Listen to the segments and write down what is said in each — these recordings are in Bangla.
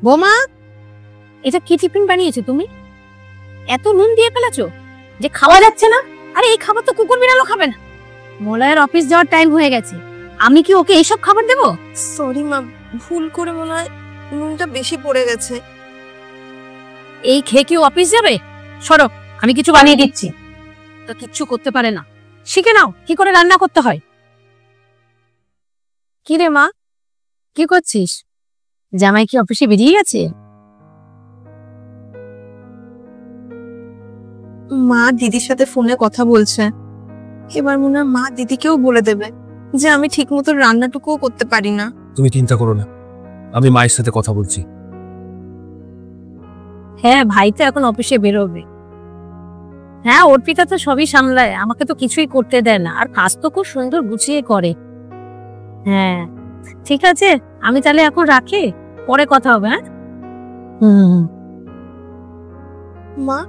বোমা, এটা কি টিফিন বানিয়েছো তুমি? এত নুন দিয়ে ফেলেছো যে খাওয়া যাচ্ছে না। আরে এই খাবার তো কুকুর বিড়ালও খাবে না। মলয়ের অফিস যাওয়ার টাইম হয়ে গেছে, আমি কি ওকে এইসব খাবার দেবো? সরি মা, ভুল করে মনে হয় নুনটা বেশি পড়ে গেছে। এই খেয়ে কি অফিস যাবে? সরো, আমি কিছু বানিয়ে দিচ্ছি। তো কিচ্ছু করতে পারে না, শিখে নাও কি করে রান্না করতে হয়। কি রে মা, কি করছিস? জামাই কি অফিসে বেরিয়ে গেছে? মা দিদির সাথে ফোনে কথা বলছে। এবার মনে হয় মা দিদিকেও বলে দেবে যে আমি ঠিক মতো রান্নাটুকুও করতে পারি না। তুমি চিন্তা করো না, আমি মায়ের সাথে কথা বলছি। হ্যাঁ, ভাই তো এখন অফিসে বেরোবে। হ্যাঁ, অর্পিতা তো সবই সামলায়, আমাকে তো কিছুই করতে দেয় না, আর কাজ তো খুব সুন্দর গুছিয়ে করে। হ্যাঁ ঠিক আছে, আমি তাহলে এখন রাখি, পরে কথা হবে। হ্যাঁ। মা,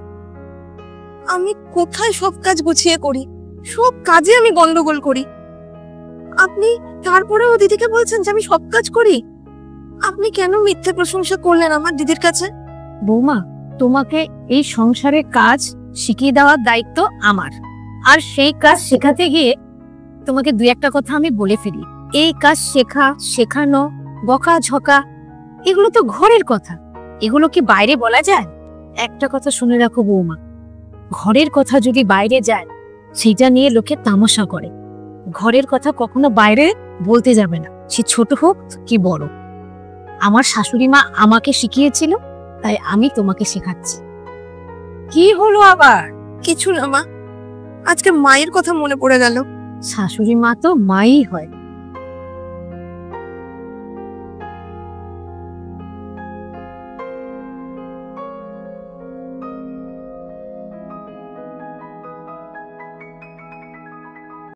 আমি কোথায় সব কাজ গুছিয়ে করি? সব কাজে আমি গন্ডগোল করি। আপনি তারপরেও দিদিকে বলছেন যে আমি সব কাজ করি। আপনি কেন মিথ্যে প্রশংসা করলেন আমার দিদির কাছে? বৌমা, তোমাকে এই সংসারের কাজ শিখিয়ে দেওয়ার দায়িত্ব আমার, আর সেই কাজ শেখাতে গিয়ে তোমাকে দুই একটা কথা আমি বলে ফেলি। এই কাজ শেখা, শেখানো, বকা ঝকা, এগুলো তো ঘরের কথা, এগুলো কি বাইরে বলা যায়? একটা কথা শুনে রাখো বৌমা, ঘরের কথা যদি বাইরে যায় সেটা নিয়ে লোকে তামাশা করে। ঘরের কথা কখনো বাইরে বলতে যাবে না, সে ছোট হোক কি বড়। আমার শাশুড়ি মা আমাকে শিখিয়েছিল, তাই আমি তোমাকে শেখাচ্ছি। কি হলো আবার? কিছু না মা, আজকে মায়ের কথা মনে পড়ে গেল। শাশুড়ি মা তো মাই হয়।